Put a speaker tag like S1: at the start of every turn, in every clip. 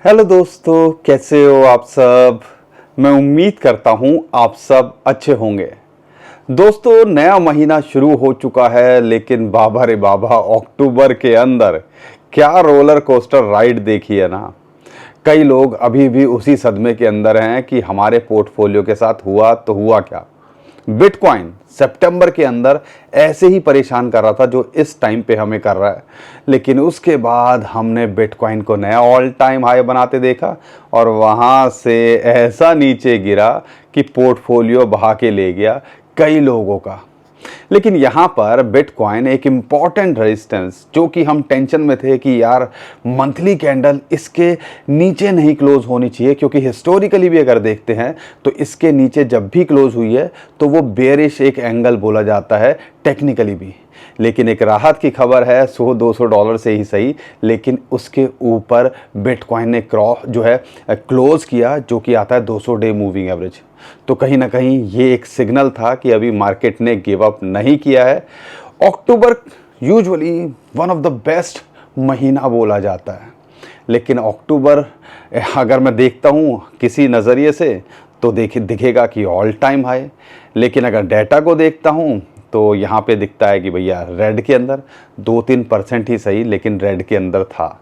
S1: Hello दोस्तों, कैसे हो आप सब। मैं उम्मीद करता हूं आप सब अच्छे होंगे। दोस्तों, नया महीना शुरू हो चुका है, लेकिन बाबा रे बाबा, अक्टूबर के अंदर क्या रोलर कोस्टर राइड देखी है ना। कई लोग अभी भी उसी सदमे के अंदर हैं कि हमारे पोर्टफोलियो के साथ हुआ तो हुआ क्या। बिटकॉइन सितंबर के अंदर ऐसे ही परेशान कर रहा था जो इस टाइम पे हमें कर रहा है, लेकिन उसके बाद हमने बिटकॉइन को नया ऑल टाइम हाई बनाते देखा और वहां से ऐसा नीचे गिरा कि पोर्टफोलियो बहा के ले गया कई लोगों का। लेकिन यहाँ पर बिटकॉइन एक इम्पॉर्टेंट रेजिस्टेंस, जो कि हम टेंशन में थे कि यार मंथली कैंडल इसके नीचे नहीं क्लोज होनी चाहिए, क्योंकि हिस्टोरिकली भी अगर देखते हैं तो इसके नीचे जब भी क्लोज हुई है तो वो बेरिश एक एंगल बोला जाता है टेक्निकली भी। लेकिन एक राहत की खबर है, $100-200 से ही सही, लेकिन उसके ऊपर बिटकॉइन ने क्रॉस जो है क्लोज किया, जो कि आता है 200 डे मूविंग एवरेज। तो कहीं ना कहीं ये एक सिग्नल था कि अभी मार्केट ने गिव अप नहीं किया है। October usually one of the best महीना बोला जाता है, लेकिन अक्टूबर अगर मैं देखता हूँ किसी नज़रिए से तो दिखेगा कि ऑल टाइम हाई। लेकिन अगर डाटा को देखता हूँ तो यहाँ पे दिखता है कि भैया रेड के अंदर 2-3% ही सही, लेकिन रेड के अंदर था।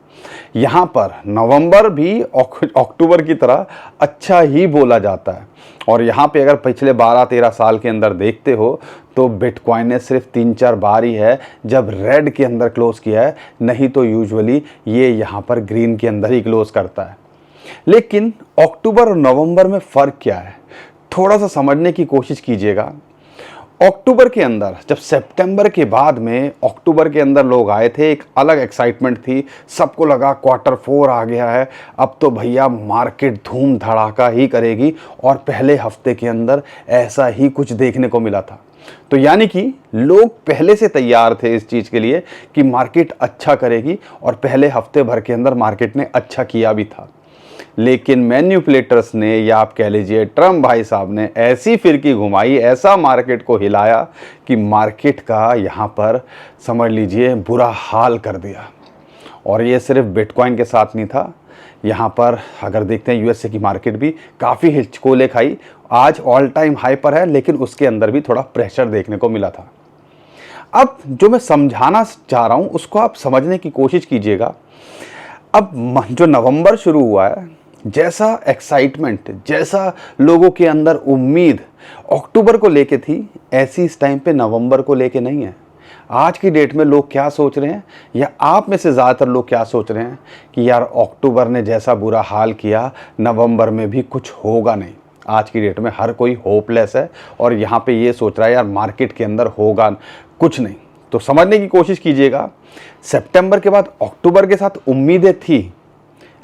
S1: यहाँ पर नवंबर भी अक्टूबर की तरह अच्छा ही बोला जाता है। और यहाँ पे अगर पिछले 12-13 साल के अंदर देखते हो तो बिटकॉइन ने सिर्फ 3-4 बार ही है जब रेड के अंदर क्लोज किया है, नहीं तो यूजुअली ये यहाँ पर ग्रीन के अंदर ही क्लोज करता है। लेकिन अक्टूबर और नवंबर में फ़र्क क्या है, थोड़ा सा समझने की कोशिश कीजिएगा। अक्टूबर के अंदर जब सितंबर के बाद में अक्टूबर के अंदर लोग आए थे, एक अलग एक्साइटमेंट थी, सबको लगा क्वार्टर 4 आ गया है, अब तो भैया मार्केट धूम धड़ाका ही करेगी। और पहले हफ्ते के अंदर ऐसा ही कुछ देखने को मिला था। तो यानी कि लोग पहले से तैयार थे इस चीज़ के लिए कि मार्केट अच्छा करेगी, और पहले हफ्ते भर के अंदर मार्केट ने अच्छा किया भी था। लेकिन मैन्युपुलेटर्स ने, या आप कह लीजिए ट्रम्प भाई साहब ने, ऐसी फिरकी घुमाई, ऐसा मार्केट को हिलाया कि मार्केट का यहाँ पर समझ लीजिए बुरा हाल कर दिया। और ये सिर्फ बिटकॉइन के साथ नहीं था, यहाँ पर अगर देखते हैं यूएसए की मार्केट भी काफ़ी हिचकोले खाई। आज ऑल टाइम हाई पर है, लेकिन उसके अंदर भी थोड़ा प्रेशर देखने को मिला था। अब जो मैं समझाना चाह रहा हूँ उसको आप समझने की कोशिश कीजिएगा। अब जो नवंबर शुरू हुआ है, जैसा एक्साइटमेंट, जैसा लोगों के अंदर उम्मीद अक्टूबर को लेके थी, ऐसी इस टाइम पे नवंबर को लेके नहीं है। आज की डेट में लोग क्या सोच रहे हैं, या आप में से ज़्यादातर लोग क्या सोच रहे हैं कि यार अक्टूबर ने जैसा बुरा हाल किया, नवंबर में भी कुछ होगा नहीं। आज की डेट में हर कोई होपलेस है और यहाँ पे ये सोच रहा है यार मार्केट के अंदर होगा कुछ नहीं। तो समझने की कोशिश कीजिएगा, सितंबर के बाद अक्टूबर के साथ उम्मीदें थी,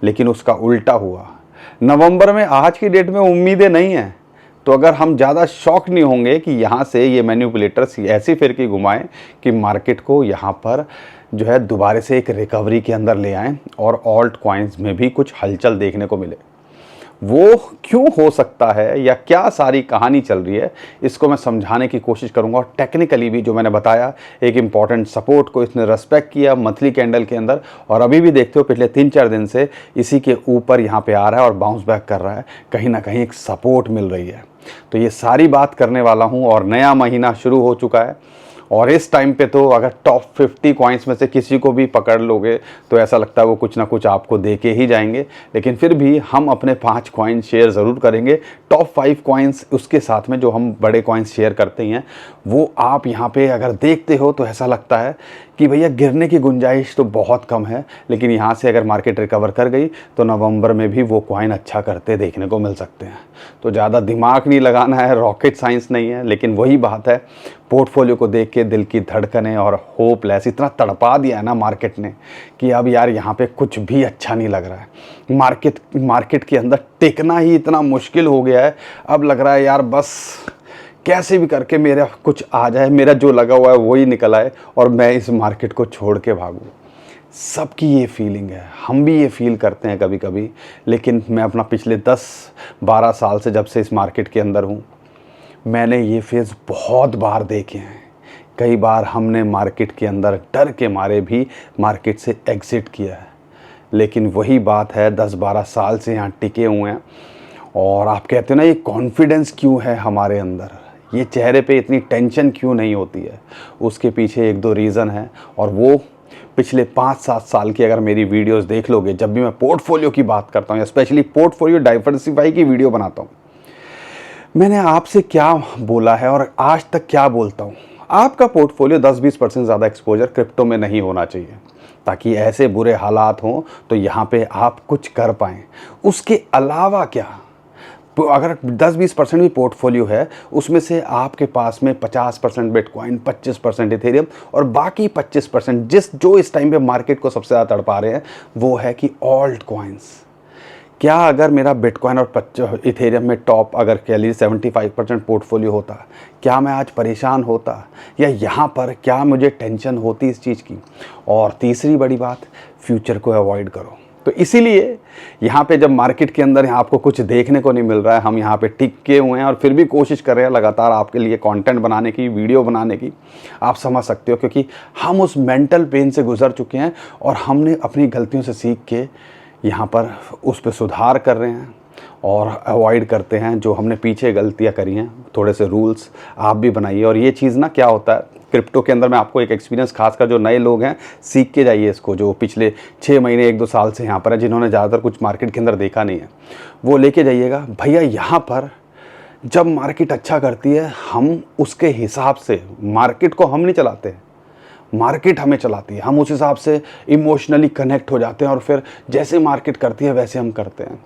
S1: लेकिन उसका उल्टा हुआ। नवंबर में आज की डेट में उम्मीदें नहीं हैं, तो अगर हम ज़्यादा शॉक नहीं होंगे कि यहाँ से ये मैन्युपुलेटर्स ऐसी फिरकी घुमाएं कि मार्केट को यहाँ पर जो है दोबारा से एक रिकवरी के अंदर ले आएँ और ऑल्ट कॉइन्स में भी कुछ हलचल देखने को मिले। वो क्यों हो सकता है या क्या सारी कहानी चल रही है, इसको मैं समझाने की कोशिश करूंगा। और टेक्निकली भी जो मैंने बताया, एक इम्पॉर्टेंट सपोर्ट को इसने रेस्पेक्ट किया मंथली कैंडल के अंदर, और अभी भी देखते हो पिछले 3-4 दिन से इसी के ऊपर यहाँ पे आ रहा है और बाउंस बैक कर रहा है, कहीं ना कहीं एक सपोर्ट मिल रही है। तो ये सारी बात करने वाला हूँ। और नया महीना शुरू हो चुका है, और इस टाइम पे तो अगर टॉप 50 कॉइन्स में से किसी को भी पकड़ लोगे तो ऐसा लगता है वो कुछ ना कुछ आपको दे के ही जाएंगे। लेकिन फिर भी हम अपने 5 कॉइन शेयर ज़रूर करेंगे। टॉप 5 कॉइन्स उसके साथ में जो हम बड़े कॉइन्स शेयर करते हैं, वो आप यहाँ पे अगर देखते हो तो ऐसा लगता है कि भैया गिरने की गुंजाइश तो बहुत कम है, लेकिन यहाँ से अगर मार्केट रिकवर कर गई तो नवंबर में भी वो कॉइन अच्छा करते देखने को मिल सकते हैं। तो ज़्यादा दिमाग नहीं लगाना है, रॉकेट साइंस नहीं है, लेकिन वही बात है, पोर्टफोलियो को देख के दिल की धड़कनें और होपलेस इतना तड़पा दिया है ना मार्केट ने कि अब यार यहाँ पे कुछ भी अच्छा नहीं लग रहा है। मार्केट के अंदर टिकना ही इतना मुश्किल हो गया है। अब लग रहा है यार बस कैसे भी करके मेरा कुछ आ जाए, मेरा जो लगा हुआ है वही निकल आए और मैं इस मार्केट को छोड़ के भागूं। सबकी ये फीलिंग है, हम भी ये फील करते हैं कभी कभी। लेकिन मैं अपना पिछले 10-12 साल से जब से इस मार्केट के अंदर हूँ, मैंने ये फेज़ बहुत बार देखे हैं। कई बार हमने मार्केट के अंदर डर के मारे भी मार्केट से एग्ज़िट किया है। लेकिन वही बात है 10-12 साल से यहाँ टिके हुए हैं। और आप कहते हो ना ये कॉन्फिडेंस क्यों है हमारे अंदर, ये चेहरे पे इतनी टेंशन क्यों नहीं होती है, उसके पीछे 1-2 रीज़न है। और वो पिछले 5-7 साल की अगर मेरी वीडियोस देख लोगे, जब भी मैं पोर्टफोलियो की बात करता हूँ या स्पेशली पोर्टफोलियो डाइवर्सिफाई की वीडियो बनाता हूँ, मैंने आपसे क्या बोला है और आज तक क्या बोलता हूँ। आपका पोर्टफोलियो 10-20% ज़्यादा एक्सपोजर क्रिप्टो में नहीं होना चाहिए, ताकि ऐसे बुरे हालात हों तो यहाँ पे आप कुछ कर पाएँ। उसके अलावा क्या, तो अगर 10-20% भी पोर्टफोलियो है, उसमें से आपके पास में 50% बिटकॉइन, 25% इथेरियम और बाकी 25% जो इस टाइम पे मार्केट को सबसे ज़्यादा तड़पा रहे हैं, वो है कि ऑल्ट कॉइन्स। क्या अगर मेरा बिटकॉइन और इथेरियम में टॉप अगर कह लीजिए 75% पोर्टफोलियो होता, क्या मैं आज परेशान होता, या यहाँ पर क्या मुझे टेंशन होती इस चीज़ की। और तीसरी बड़ी बात, फ्यूचर को अवॉइड करो। तो इसीलिए यहाँ पे जब मार्केट के अंदर यहाँ आपको कुछ देखने को नहीं मिल रहा है, हम यहाँ पे टिके हुए हैं और फिर भी कोशिश कर रहे हैं लगातार आपके लिए कंटेंट बनाने की, वीडियो बनाने की। आप समझ सकते हो, क्योंकि हम उस मेंटल पेन से गुजर चुके हैं और हमने अपनी गलतियों से सीख के यहाँ पर उस पर सुधार कर रहे हैं और अवॉइड करते हैं जो हमने पीछे गलतियाँ करी हैं। थोड़े से रूल्स आप भी बनाइए। और ये चीज़ ना क्या होता है क्रिप्टो के अंदर, मैं आपको एक एक्सपीरियंस, खासकर जो नए लोग हैं, सीख के जाइए इसको, जो पिछले 6 महीने 1-2 साल से यहाँ पर है, जिन्होंने ज़्यादातर कुछ मार्केट के अंदर देखा नहीं है, वो लेके जाइएगा। भैया यहाँ पर जब मार्केट अच्छा करती है, हम उसके हिसाब से, मार्केट को हम नहीं चलाते हैं, मार्केट हमें चलाती है। हम उस हिसाब से इमोशनली कनेक्ट हो जाते हैं और फिर जैसे मार्केट करती है वैसे हम करते हैं।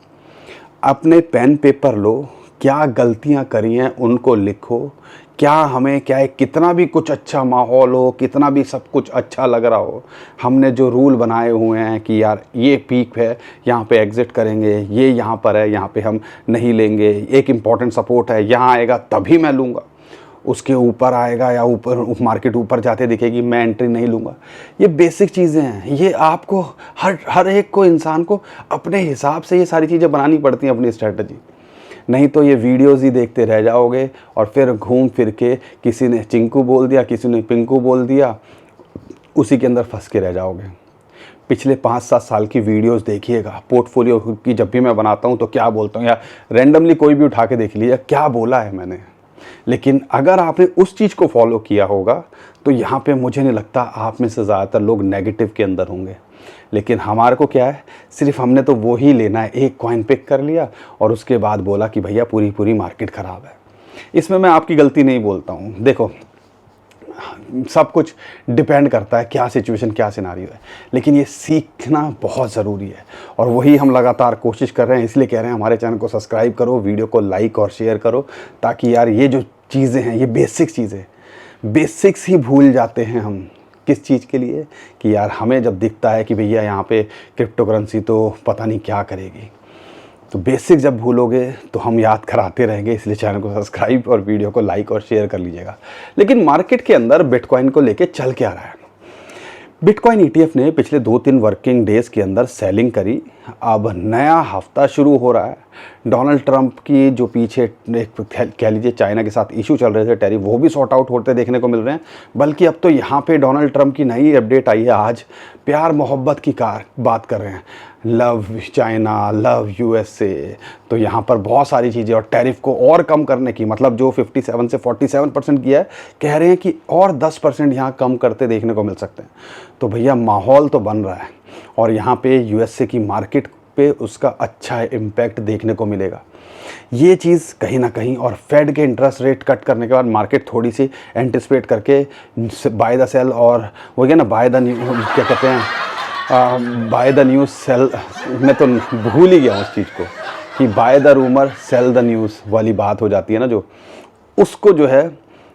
S1: अपने पेन पेपर लो, क्या गलतियां करी हैं उनको लिखो। क्या हमें क्या है, कितना भी कुछ अच्छा माहौल हो, कितना भी सब कुछ अच्छा लग रहा हो, हमने जो रूल बनाए हुए हैं कि यार ये पीक है, यहाँ पे एग्ज़िट करेंगे, ये यहाँ पर है, यहाँ पे हम नहीं लेंगे, एक इम्पॉर्टेंट सपोर्ट है, यहाँ आएगा तभी मैं लूँगा, उसके ऊपर आएगा या ऊपर मार्केट ऊपर जाते दिखेगी मैं एंट्री नहीं लूँगा। ये बेसिक चीज़ें हैं, ये आपको हर एक को, इंसान को अपने हिसाब से ये सारी चीज़ें बनानी पड़ती हैं, अपनी स्ट्रेटजी। नहीं तो ये वीडियोस ही देखते रह जाओगे और फिर घूम फिर के किसी ने चिंकू बोल दिया, किसी ने पिंकू बोल दिया, उसी के अंदर फंस के रह जाओगे। पिछले 5-7 साल की वीडियोस देखिएगा पोर्टफोलियो की, जब भी मैं बनाता हूँ तो क्या बोलता हूँ, या रैंडमली कोई भी उठा के देख लीजिए क्या बोला है मैंने। लेकिन अगर आपने उस चीज़ को फॉलो किया होगा तो यहाँ पे मुझे नहीं लगता आप में से ज़्यादातर लोग नेगेटिव के अंदर होंगे। लेकिन हमारे को क्या है, सिर्फ हमने तो वो ही लेना है, एक कॉइन पिक कर लिया और उसके बाद बोला कि भैया पूरी मार्केट ख़राब है। इसमें मैं आपकी गलती नहीं बोलता हूँ। देखो, सब कुछ डिपेंड करता है क्या सिचुएशन, क्या सिनारियो है, लेकिन ये सीखना बहुत ज़रूरी है और वही हम लगातार कोशिश कर रहे हैं। इसलिए कह रहे हैं हमारे चैनल को सब्सक्राइब करो, वीडियो को लाइक और शेयर करो, ताकि यार ये जो चीज़ें हैं, ये बेसिक चीज़ें, बेसिक्स ही भूल जाते हैं हम। किस चीज़ के लिए, कि यार हमें जब दिखता है कि भैया यहाँ पे क्रिप्टो करेंसी तो पता नहीं क्या करेगी, तो बेसिक जब भूलोगे तो हम याद कराते रहेंगे। इसलिए चैनल को सब्सक्राइब और वीडियो को लाइक और शेयर कर लीजिएगा। लेकिन मार्केट के अंदर बिटकॉइन को लेके चल क्या रहा है, बिटकॉइन ईटीएफ ने पिछले 2-3 वर्किंग डेज़ के अंदर सेलिंग करी। अब नया हफ्ता शुरू हो रहा है। डोनाल्ड ट्रंप की जो पीछे कह लीजिए चाइना के साथ इशू चल रहे थे टैरिफ, वो भी सॉर्ट आउट होते देखने को मिल रहे हैं। बल्कि अब तो यहाँ पे डोनाल्ड ट्रंप की नई अपडेट आई है, आज प्यार मोहब्बत की बात कर रहे हैं, लव चाइना, लव यूएसए। तो यहाँ पर बहुत सारी चीज़ें, और टैरिफ को और कम करने की, मतलब जो 57 से 47% किया है, कह रहे हैं कि और 10% यहाँ कम करते देखने को मिल सकते हैं। तो भैया माहौल तो बन रहा है और यहाँ पे यूएसए की मार्केट पे उसका अच्छा इम्पैक्ट देखने को मिलेगा। ये चीज़ कहीं ना कहीं, और फेड के इंटरेस्ट रेट कट करने के बाद मार्केट थोड़ी सी एंटिसिपेट करके बाय द सेल, और वो क्या ना, बाय द क्या कहते हैं, बाय द न्यूज़ सेल, मैं तो भूल ही गया उस चीज़ को, कि by the rumour cell the news वाली बात हो जाती है ना, जो उसको जो है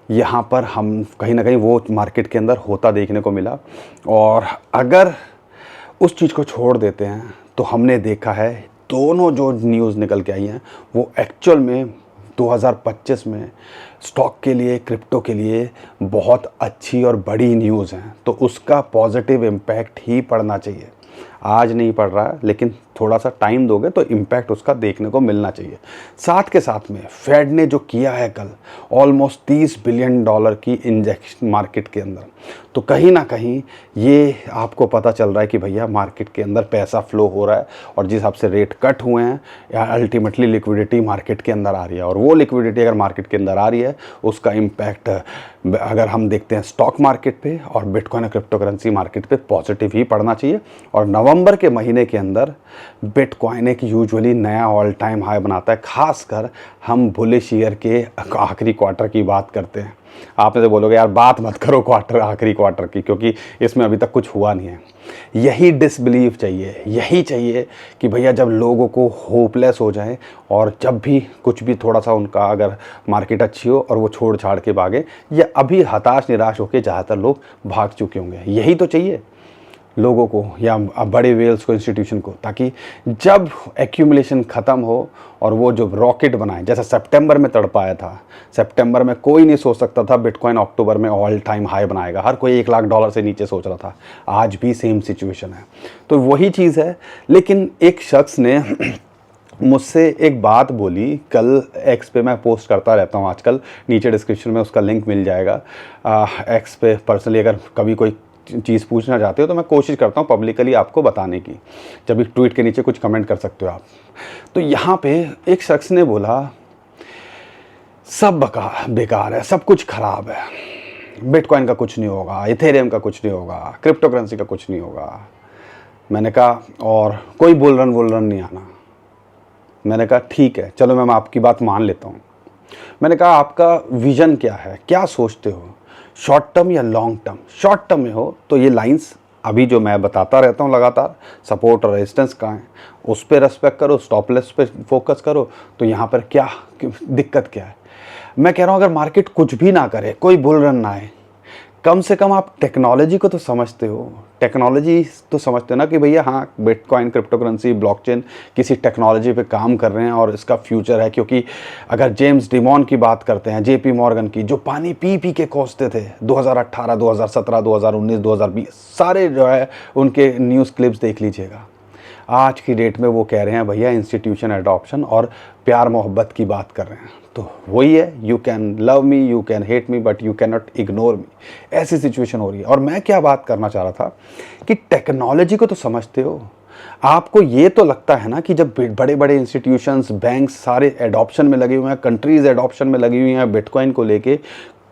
S1: यहाँ पर हम कहीं ना कहीं वो मार्केट के अंदर होता देखने को मिला। और अगर उस चीज़ को छोड़ देते हैं तो हमने देखा है दोनों जो न्यूज़ निकल के आई हैं वो एक्चुअल में 2025 में स्टॉक के लिए, क्रिप्टो के लिए बहुत अच्छी और बड़ी न्यूज़ हैं। तो उसका पॉजिटिव इम्पैक्ट ही पड़ना चाहिए। आज नहीं पड़ रहा है, लेकिन थोड़ा सा टाइम दोगे तो इम्पैक्ट उसका देखने को मिलना चाहिए। साथ के साथ में फेड ने जो किया है कल, ऑलमोस्ट $30 बिलियन की इंजेक्शन मार्केट के अंदर, तो कहीं ना कहीं ये आपको पता चल रहा है कि भैया मार्केट के अंदर पैसा फ्लो हो रहा है, और जिस हिसाब से रेट कट हुए हैं या अल्टीमेटली लिक्विडिटी मार्केट के अंदर आ रही है, और वो लिक्विडिटी अगर मार्केट के अंदर आ रही है उसका इम्पैक्ट अगर हम देखते हैं स्टॉक मार्केट पे और बिटकॉइन और क्रिप्टो करेंसी मार्केट पे पॉजिटिव ही पड़ना चाहिए। और नवंबर के महीने के अंदर बिटकॉइन एक यूजुअली नया ऑल टाइम हाई बनाता है, खासकर हम बुलिश ईयर के आखिरी क्वार्टर की बात करते हैं। आपने तो बोलोगे यार बात मत करो आखिरी क्वार्टर की, क्योंकि इसमें अभी तक कुछ हुआ नहीं है। यही डिसबिलीव चाहिए, यही चाहिए कि भैया जब लोगों को होपलेस हो जाए और जब भी कुछ भी थोड़ा सा उनका अगर मार्केट अच्छी हो और वो छोड़ छाड़ के भागे, या अभी हताश निराश होकर ज़्यादातर लोग भाग चुके होंगे, यही तो चाहिए लोगों को या बड़े वेल्स को, इंस्टीट्यूशन को, ताकि जब एक्यूमुलेशन ख़त्म हो और वो जो रॉकेट बनाए, जैसा सितंबर में तड़पाया था। सितंबर में कोई नहीं सोच सकता था बिटकॉइन अक्टूबर में ऑल टाइम हाई बनाएगा, हर कोई $1 लाख से नीचे सोच रहा था। आज भी सेम सिचुएशन है, तो वही चीज़ है। लेकिन एक शख्स ने मुझसे एक बात बोली, कल एक्स पे मैं पोस्ट करता रहता हूँ आजकल, नीचे डिस्क्रिप्शन में उसका लिंक मिल जाएगा। एक्स पे पर्सनली अगर कभी कोई चीज़ पूछना चाहते हो तो मैं कोशिश करता हूँ पब्लिकली आपको बताने की, जब भी ट्वीट के नीचे कुछ कमेंट कर सकते हो आप। तो यहाँ पे एक शख्स ने बोला सब बेकार है, सब कुछ ख़राब है, बिटकॉइन का कुछ नहीं होगा, इथेरियम का कुछ नहीं होगा, क्रिप्टो करेंसी का कुछ नहीं होगा। मैंने कहा और कोई बोल रन नहीं आना। मैंने कहा ठीक है, चलो मैं आपकी बात मान लेता हूँ। मैंने कहा आपका विज़न क्या है, क्या सोचते हो, शॉर्ट टर्म या लॉन्ग टर्म? शॉर्ट टर्म में हो तो ये लाइंस अभी जो मैं बताता रहता हूँ लगातार, सपोर्ट और रेजिस्टेंस कहाँ है उस पर रेस्पेक्ट करो, स्टॉप लॉस पे फोकस करो। तो यहाँ पर क्या दिक्कत क्या है? मैं कह रहा हूँ अगर मार्केट कुछ भी ना करे, कोई बुल रन ना आए, कम से कम आप टेक्नोलॉजी को तो समझते हो, टेक्नोलॉजी तो समझते हो ना कि भैया हाँ बिटकॉइन, क्रिप्टो करेंसी, ब्लॉकचेन किसी टेक्नोलॉजी पे काम कर रहे हैं और इसका फ्यूचर है। क्योंकि अगर जेम्स डिमॉन की बात करते हैं, जेपी मॉर्गन की, जो पानी पी पी के कोसते थे 2018, 2017, 2019, 2020, सारे जो है उनके न्यूज़ क्लिप्स देख लीजिएगा। आज की डेट में वो कह रहे हैं भैया इंस्टीट्यूशन एडॉप्शन और प्यार मोहब्बत की बात कर रहे हैं। तो वही है, you can love me, you can hate me, but you can not ignore me, ऐसी सिचुएशन हो रही है। और मैं क्या बात करना चाह रहा था कि टेक्नोलॉजी को तो समझते हो, आपको ये तो लगता है ना कि जब बड़े बड़े इंस्टीट्यूशंस, बैंक्स सारे एडॉप्शन में लगे हुए हैं, कंट्रीज एडॉप्शन में लगी हुई हैं बिटकॉइन को लेके,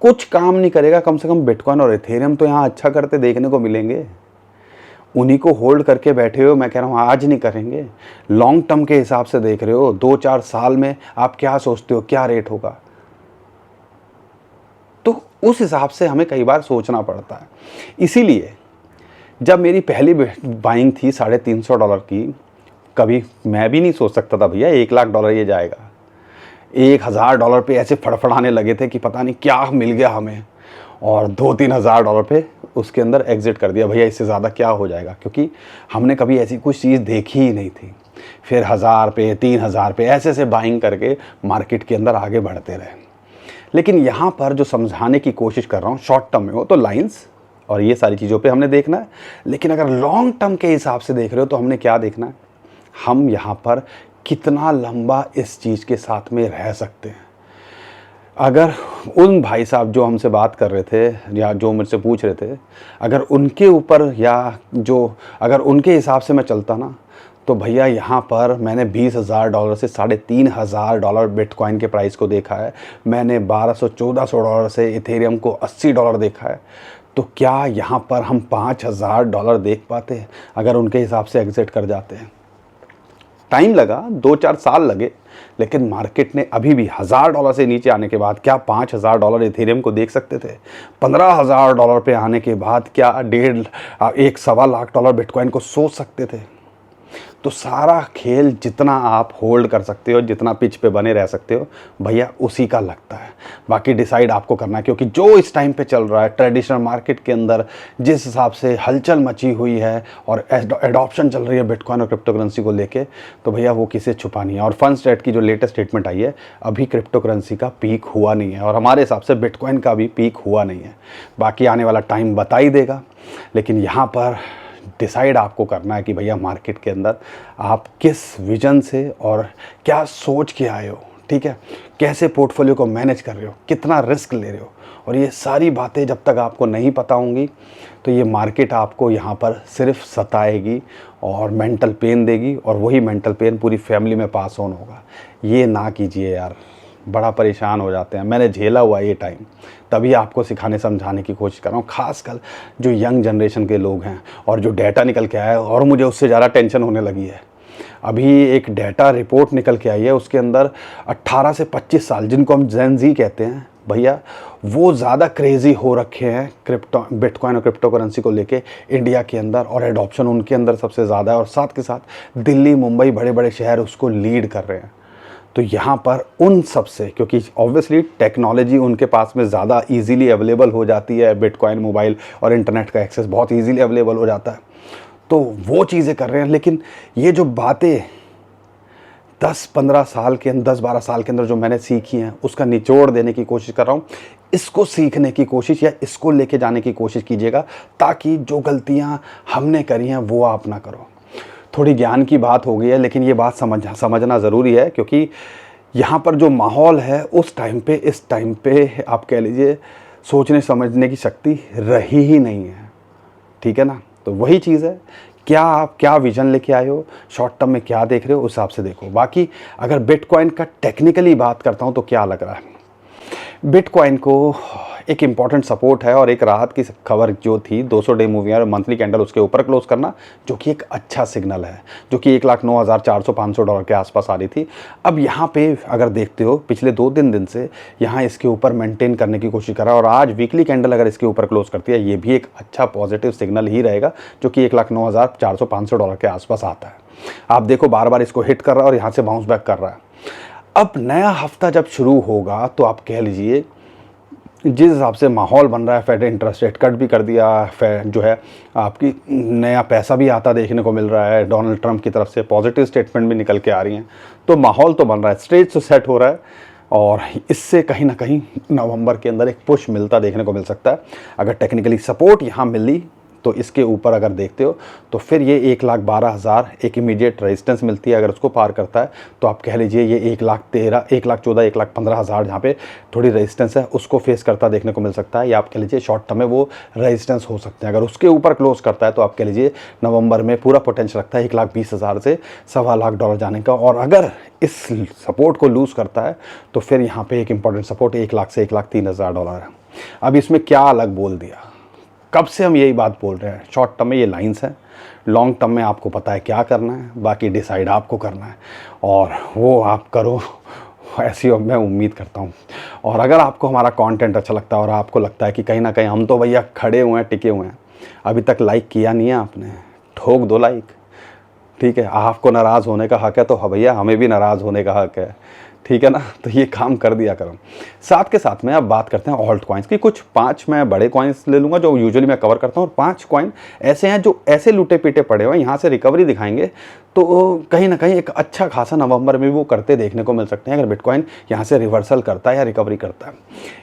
S1: कुछ काम नहीं करेगा, कम से कम बिटकॉइन और इथेरियम तो यहाँ अच्छा करते देखने को मिलेंगे। उन्हीं को होल्ड करके बैठे हो, मैं कह रहा हूँ आज नहीं करेंगे, लॉन्ग टर्म के हिसाब से देख रहे हो, 2-4 साल में आप क्या सोचते हो क्या रेट होगा? तो उस हिसाब से हमें कई बार सोचना पड़ता है। इसीलिए जब मेरी पहली बाइंग थी $350 की, कभी मैं भी नहीं सोच सकता था भैया $1 लाख ये जाएगा। $1000 पे ऐसे फड़फड़ाने लगे थे कि पता नहीं क्या मिल गया हमें, और $2-3 हज़ार पे उसके अंदर एग्जिट कर दिया, भैया इससे ज़्यादा क्या हो जाएगा, क्योंकि हमने कभी ऐसी कुछ चीज़ देखी ही नहीं थी। फिर 1000 पे, 3000 पे ऐसे बाइंग करके मार्केट के अंदर आगे बढ़ते रहे। लेकिन यहाँ पर जो समझाने की कोशिश कर रहा हूँ, शॉर्ट टर्म में हो तो लाइंस और ये सारी चीज़ों पे हमने देखना है, लेकिन अगर लॉन्ग टर्म के हिसाब से देख रहे हो तो हमने क्या देखना है, हम यहाँ पर कितना लंबा इस चीज़ के साथ में रह सकते हैं। अगर उन भाई साहब जो हमसे बात कर रहे थे या जो मुझसे पूछ रहे थे, अगर उनके ऊपर या अगर उनके हिसाब से मैं चलता ना, तो भैया यहाँ पर मैंने $20,000 से $3,500 बिटकॉइन के प्राइस को देखा है, मैंने $1,200-1,400 से इथेरियम को $80 देखा है। तो क्या यहाँ पर हम $5,000 देख पाते हैं अगर उनके हिसाब से एग्जिट कर जाते हैं? टाइम लगा, 2-4 साल लगे, लेकिन मार्केट ने अभी भी $1,000 से नीचे आने के बाद क्या $5,000 इथेरियम को देख सकते थे? $15,000 पे आने के बाद क्या 1.5-1.25 लाख बिटकॉइन को सोच सकते थे? तो सारा खेल जितना आप होल्ड कर सकते हो, जितना पिच पे बने रह सकते हो, भैया उसी का लगता है। बाकी डिसाइड आपको करना है, क्योंकि जो इस टाइम पे चल रहा है ट्रेडिशनल मार्केट के अंदर, जिस हिसाब से हलचल मची हुई है और एडॉप्शन चल रही है बिटकॉइन और क्रिप्टो करेंसी को लेके, तो भैया वो किसे छुपानी है। और फंड स्टेट की जो लेटेस्ट स्टेटमेंट आई है, अभी क्रिप्टो करेंसी का पीक हुआ नहीं है, और हमारे हिसाब से बिटकॉइन का भी पीक हुआ नहीं है। बाकी आने वाला टाइम बता ही देगा, लेकिन यहाँ पर डिसाइड आपको करना है कि भैया मार्केट के अंदर आप किस विजन से और क्या सोच के आए हो। ठीक है, कैसे पोर्टफोलियो को मैनेज कर रहे हो, कितना रिस्क ले रहे हो, और ये सारी बातें जब तक आपको नहीं पता होंगी तो ये मार्केट आपको यहाँ पर सिर्फ सताएगी और मेंटल पेन देगी, और वही मेंटल पेन पूरी फैमिली में पास ऑन होगा। ये ना कीजिए यार, बड़ा परेशान हो जाते हैं। मैंने झेला हुआ ये टाइम, तभी आपको सिखाने समझाने की कोशिश कर रहा हूँ। खासकर जो यंग जनरेशन के लोग हैं और जो डेटा निकल के आया है, और मुझे उससे ज़्यादा टेंशन होने लगी है। अभी एक डेटा रिपोर्ट निकल के आई है, उसके अंदर 18 से 25 साल, जिनको हम जेन ज़ी कहते हैं भैया, वो ज़्यादा क्रेज़ी हो रखे हैं बिटकॉइन और क्रिप्टो करेंसी को लेके इंडिया के अंदर, और एडॉप्शन उनके अंदर सबसे ज़्यादा है, और साथ के साथ दिल्ली, मुंबई, बड़े बड़े शहर उसको लीड कर रहे हैं। तो यहाँ पर उन सब से, क्योंकि ऑब्वियसली टेक्नोलॉजी उनके पास में ज़्यादा इजीली अवेलेबल हो जाती है, बिटकॉइन, मोबाइल और इंटरनेट का एक्सेस बहुत इजीली अवेलेबल हो जाता है, तो वो चीज़ें कर रहे हैं। लेकिन ये जो बातें 10-15 साल के अंदर, 10-12 साल के अंदर जो मैंने सीखी हैं, उसका निचोड़ देने की कोशिश कर रहा हूँ। इसको सीखने की कोशिश या इसको लेके जाने की कोशिश कीजिएगा, ताकि जो गलतियाँ हमने करी हैं वो आप ना करो। थोड़ी ज्ञान की बात हो गई है, लेकिन ये बात समझना ज़रूरी है, क्योंकि यहाँ पर जो माहौल है उस टाइम पे, इस टाइम पे आप कह लीजिए सोचने समझने की शक्ति रही ही नहीं है, ठीक है ना। तो वही चीज़ है, क्या आप क्या विजन लेके आए हो, शॉर्ट टर्म में क्या देख रहे हो, उस हिसाब से देखो। बाकी अगर बिटकॉइन का टेक्निकली बात करता हूँ तो क्या लग रहा है, बिटकॉइन को एक इम्पॉर्टेंट सपोर्ट है और एक राहत की खबर जो थी 200 डे मूविंग और मंथली कैंडल उसके ऊपर क्लोज करना, जो कि एक अच्छा सिग्नल है, जो कि 1,09,400-500 डॉलर के आसपास आ रही थी। अब यहाँ पे अगर देखते हो पिछले 2-3 दिन से यहाँ इसके ऊपर मेंटेन करने की कोशिश कर रहा है, और आज वीकली कैंडल अगर इसके ऊपर क्लोज करती है, ये भी एक अच्छा पॉजिटिव सिग्नल ही रहेगा, जो कि 1,09,400-500 डॉलर के आसपास आता है। आप देखो बार बार इसको हिट कर रहा है और यहाँ से बाउंस बैक कर रहा है। अब नया हफ्ता जब शुरू होगा तो आप कह लीजिए जिस हिसाब से माहौल बन रहा है, फेड इंटरेस्ट रेट कट भी कर दिया, जो है आपकी नया पैसा भी आता देखने को मिल रहा है, डोनाल्ड ट्रंप की तरफ से पॉजिटिव स्टेटमेंट भी निकल के आ रही हैं, तो माहौल तो बन रहा है, स्टेज तो सेट हो रहा है, और इससे कहीं ना कहीं नवंबर के अंदर एक पुश मिलता देखने को मिल सकता है। अगर टेक्निकली सपोर्ट यहाँ मिली तो इसके ऊपर अगर देखते हो तो फिर ये 1,12,000 एक इमीडिएट रेजिस्टेंस मिलती है। अगर उसको पार करता है तो आप कह लीजिए ये 1,13,000, 1,14,000, 1,15,000 जहाँ पे थोड़ी रेजिस्टेंस है उसको फेस करता देखने को मिल सकता है, या आप कह लीजिए शॉर्ट टर्म में वो रेजिस्टेंस हो सकते हैं। अगर उसके ऊपर क्लोज करता है तो आप कह लीजिए नवंबर में पूरा पोटेंशियल रखता है 1,20,000 से $1,25,000 जाने का, और अगर इस सपोर्ट को लूज़ करता है तो फिर यहाँ पे एक इंपॉर्टेंट सपोर्ट 1,00,000 से $1,03,000 है। अब इसमें क्या अलग बोल दिया, कब से हम यही बात बोल रहे हैं, शॉर्ट टर्म में ये लाइंस हैं, लॉन्ग टर्म में आपको पता है क्या करना है, बाकी डिसाइड आपको करना है, और वो आप करो, ऐसी मैं उम्मीद करता हूँ। और अगर आपको हमारा कंटेंट अच्छा लगता है और आपको लगता है कि कहीं ना कहीं हम तो भैया खड़े हुए हैं, टिके हुए हैं, अभी तक लाइक किया नहीं है आपने, ठोक दो लाइक, ठीक है। आपको नाराज़ होने का हक है तो भैया हमें भी नाराज़ होने का हक है, ठीक है ना। तो ये काम कर दिया करो। साथ के साथ में अब बात करते हैं ऑल्ट कॉइन्स की। कुछ 5 मैं बड़े कॉइन्स ले लूँगा जो यूजुअली मैं कवर करता हूँ, और 5 कॉइन ऐसे हैं जो ऐसे लूटे पीटे पड़े हुए हैं, यहाँ से रिकवरी दिखाएंगे तो कहीं ना कहीं एक अच्छा खासा नवंबर में वो करते देखने को मिल सकते हैं, अगर बिटकॉइन यहाँ से रिवर्सल करता है या रिकवरी करता है।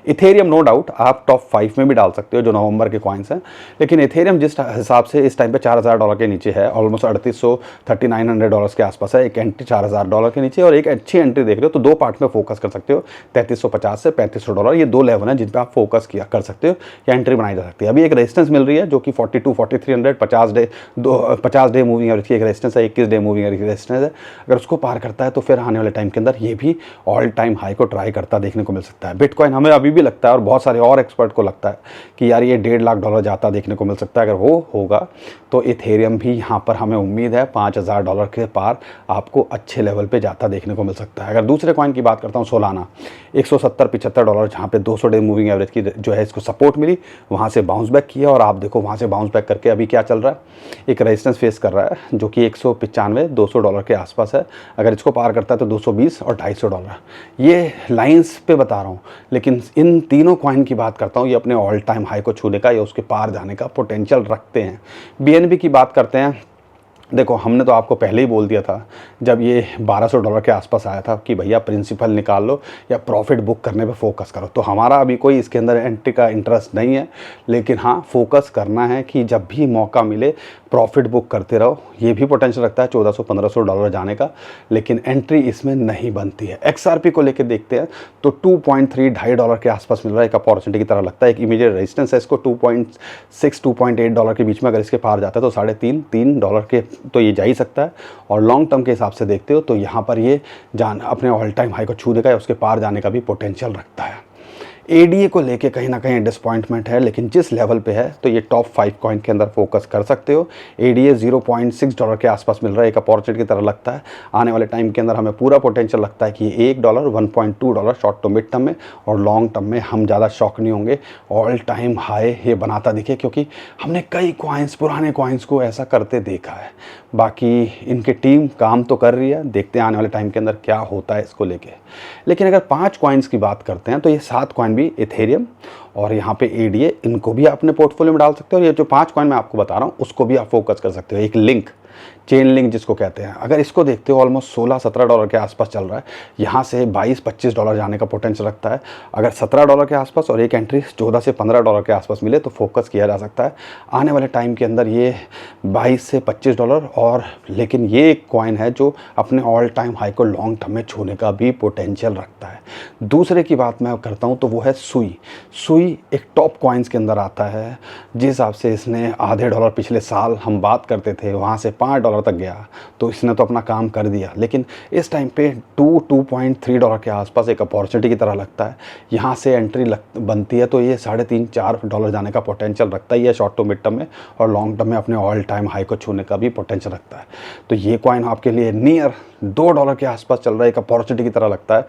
S1: इथेरियम नो डाउट आप टॉप 5 में भी डाल सकते हो जो नवंबर के कॉइन्स हैं, लेकिन इथेरियम जिस हिसाब से इस टाइम पे $4,000 के नीचे है, ऑलमोस्ट 3,800 $3,900 के आसपास है, एक एंट्री $4,000 के नीचे, और एक अच्छी एंट्री देख रहे हो तो 2 पार्ट में फोकस कर सकते हो, $3,350 से $3,500, ये 2 लेवल हैं जिन पे आप फोकस किया कर सकते हो या एंट्री बनाई जा सकती है। अभी एक रेजिस्टेंस मिल रही है जो कि 42-4300 50 डे मूविंग एवरेज की एक रेजिस्टेंस है, 21 डे मूविंग एवरेज की रेजिस्टेंस है। अगर उसको पार करता है तो फिर आने वाले टाइम के अंदर ये भी ऑल टाइम हाई को ट्राई करता देखने को मिल सकता है। बिटकॉइन हमें अभी भी लगता है और बहुत सारे और एक्सपर्ट को लगता है कि यार ये $1.5 लाख जाता देखने को मिल सकता है। अगर वो होगा तो इथेरियम भी यहाँ पर हमें उम्मीद है $5,000 के पार आपको अच्छे लेवल पे जाता देखने को मिल सकता है। अगर दूसरे कॉइन की बात करता हूँ सोलाना, $170-75 जहाँ पे 200 डे मूविंग एवरेज की जो है इसको सपोर्ट मिली, वहाँ से बाउंस बैक किया, और आप देखो वहाँ से बाउंस बैक करके अभी क्या चल रहा है, एक रेजिस्टेंस फेस कर रहा है जो कि $195-200 के आसपास है। अगर इसको पार करता है तो $220 और $250, ये लाइंस पे बता रहा हूँ। लेकिन इन तीनों कॉइन की बात करता हूँ, ये अपने ऑल टाइम हाई को छूने का या उसके पार जाने का पोटेंशियल रखते हैं। BNB की बात करते हैं, देखो, हमने तो आपको पहले ही बोल दिया था जब ये $1200 के आसपास आया था कि भैया प्रिंसिपल निकाल लो या प्रॉफिट बुक करने पे फोकस करो। तो हमारा अभी कोई इसके अंदर एंट्री का इंटरेस्ट नहीं है, लेकिन हाँ फोकस करना है कि जब भी मौका मिले प्रॉफिट बुक करते रहो। ये भी पोटेंशियल रखता है $1400-1500 जाने का, लेकिन एंट्री इसमें नहीं बनती है। XRP को लेकर देखते हैं तो 2.3-2.5 के आसपास मिल रहा है, एक अपॉर्चुनिटी की तरह लगता है। एक इमीडिएट रेजिस्टेंस है इसको 2.6-2.8 के बीच में, अगर इसके पार जाता है तो $3.5 के तो ये जा ही सकता है। और लॉन्ग टर्म के हिसाब से देखते हो तो यहाँ पर ये अपने ऑल टाइम हाई को छू देगा या उसके पार जाने का भी पोटेंशियल रखता है। ADA को लेके कहीं ना कहीं डिसपॉइंटमेंट है, लेकिन जिस लेवल पे है तो ये टॉप 5 कॉइन के अंदर फोकस कर सकते हो। ADA $0.6 के आसपास मिल रहा है, एक अपॉर्चुनिटी की तरह लगता है। आने वाले टाइम के अंदर हमें पूरा पोटेंशियल लगता है कि $1 $1.2 शॉर्ट टू मिड टर्म में, और लॉन्ग टर्म में हम ज़्यादा शॉक नहीं होंगे ऑल टाइम हाई ये बनाता दिखे, क्योंकि हमने कई कॉइन्स, पुराने कॉइन्स को ऐसा करते देखा है। बाकी इनकी टीम काम तो कर रही है, देखते हैं आने वाले टाइम के अंदर क्या होता है इसको लेके। लेकिन अगर 5 कॉइन्स की बात करते हैं तो ये 7 कॉइन भी इथेरियम और यहाँ पे ADA, इनको भी अपने पोर्टफोलियो में डाल सकते हो। और ये जो 5 कॉइन मैं आपको बता रहा हूँ उसको भी आप फोकस कर सकते हो। एक लिंक, चेन लिंक जिसको कहते हैं, अगर इसको देखते हो ऑलमोस्ट $16-17 के आसपास चल रहा है। यहाँ से $22-25 जाने का पोटेंशियल रखता है। अगर $17 के आसपास और एक एंट्री $14 से $15 के आसपास मिले तो फोकस किया जा सकता है आने वाले टाइम के अंदर। ये $22 से $25 और, लेकिन ये एक कॉइन है जो अपने ऑल टाइम हाई को लॉन्ग टर्म में छूने का भी पोटेंशियल रखता है। दूसरे की बात मैं करता हूँ तो वो है सुई। सुई एक टॉप कॉइन्स के अंदर आता है। जिस हिसाब से इसने $0.5 पिछले साल हम बात करते थे वहाँ से $5 तक गया, तो इसने तो अपना काम कर दिया। लेकिन इस टाइम पे $2.3 के आसपास एक अपॉर्चुनिटी की तरह लगता है। यहाँ से एंट्री बनती है तो ये $3.5-4 जाने का पोटेंशियल रखता ही है शॉर्ट टू मिड टर्म में, और लॉन्ग टर्म में अपने ऑल टाइम हाई को छूने का भी पोटेंशियल रखता है। तो ये कॉइन आपके लिए नियर $2 के आसपास चल रहा है, एक अपॉर्चुनिटी की तरह लगता है।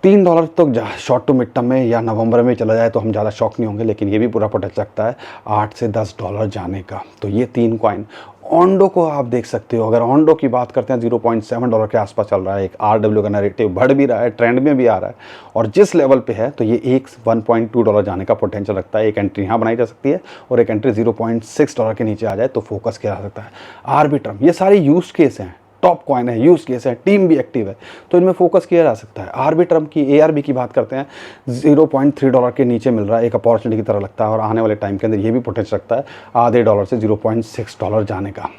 S1: $3 तक शॉर्ट टू मिड टर्म में या नवंबर में चला जाए तो हम ज़्यादा शॉक नहीं होंगे, लेकिन ये भी पूरा पोटेंशियल रखता है $8 से $10 जाने का। तो ये 3 कॉइन। ओंडो को आप देख सकते हो, अगर ओंडो की बात करते हैं $0.7 के आसपास चल रहा है। एक RW का नैरेटिव बढ़ भी रहा है, ट्रेंड में भी आ रहा है, और जिस लेवल पे है तो ये $1.2 जाने का पोटेंशियल रखता है। एक एंट्री यहाँ बनाई जा सकती है और एक एंट्री $0.6 के नीचे आ जाए तो फोकस किया जा सकता है। आर्बिट्रम, ये सारे यूज केस हैं, टॉप कॉइन है, यूज केस है, टीम भी एक्टिव है, तो इनमें फोकस किया जा सकता है। आर्बिट्रम की ARB की बात करते हैं $0.3 के नीचे मिल रहा है, एक अपॉर्चुनिटी की तरह लगता है, और आने वाले टाइम के अंदर ये भी पोटेंशियल रखता है $0.5 से $0.6 जाने का।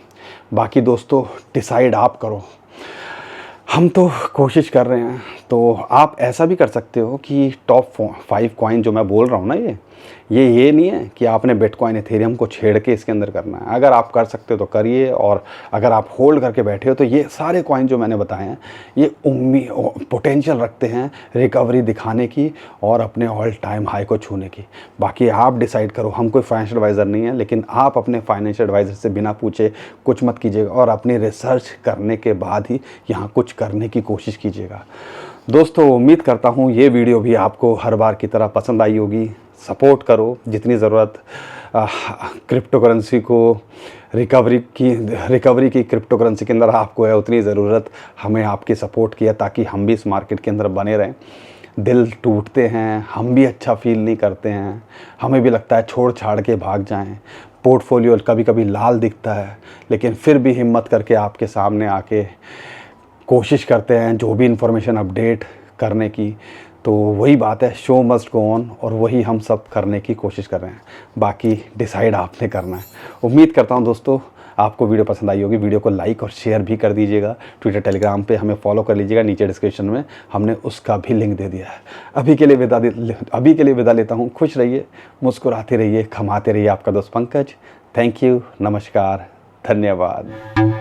S1: बाकी दोस्तों डिसाइड आप करो, हम तो कोशिश कर रहे हैं। तो आप ऐसा भी कर सकते हो कि टॉप 5 कॉइन जो मैं बोल रहा हूँ ना, ये नहीं है कि आपने बिटकॉइन इथेरियम को छेड़ के इसके अंदर करना है। अगर आप कर सकते हो तो करिए, और अगर आप होल्ड करके बैठे हो तो ये सारे कॉइन जो मैंने बताए हैं ये पोटेंशियल रखते हैं रिकवरी दिखाने की और अपने ऑल टाइम हाई को छूने की। बाकी आप डिसाइड करो, हम कोई फाइनेंशियल एडवाइज़र नहीं है, लेकिन आप अपने फाइनेंशियल एडवाइज़र से बिना पूछे कुछ मत कीजिएगा, और अपनी रिसर्च करने के बाद ही यहाँ कुछ करने की कोशिश कीजिएगा। दोस्तों उम्मीद करता हूँ ये वीडियो भी आपको हर बार की तरह पसंद आई होगी। सपोर्ट करो, जितनी ज़रूरत क्रिप्टो करेंसी को रिकवरी की क्रिप्टो करेंसी के अंदर आपको है, उतनी ज़रूरत हमें आपकी सपोर्ट की है, ताकि हम भी इस मार्केट के अंदर बने रहें। दिल टूटते हैं, हम भी अच्छा फील नहीं करते हैं, हमें भी लगता है छोड़ छाड़ के भाग जाएं। पोर्टफोलियो कभी कभी लाल दिखता है, लेकिन फिर भी हिम्मत करके आपके सामने आके कोशिश करते हैं जो भी इंफॉर्मेशन अपडेट करने की। तो वही बात है, शो मस्ट गो ऑन, और वही हम सब करने की कोशिश कर रहे हैं। बाकी डिसाइड आपने करना है। उम्मीद करता हूं दोस्तों आपको वीडियो पसंद आई होगी। वीडियो को लाइक और शेयर भी कर दीजिएगा। ट्विटर टेलीग्राम पे हमें फॉलो कर लीजिएगा, नीचे डिस्क्रिप्शन में हमने उसका भी लिंक दे दिया है। अभी के लिए विदा लेता हूँ। खुश रहिए, मुस्कुराते रहिए, खमाते रहिए। आपका दोस्त पंकज। थैंक यू, नमस्कार, धन्यवाद।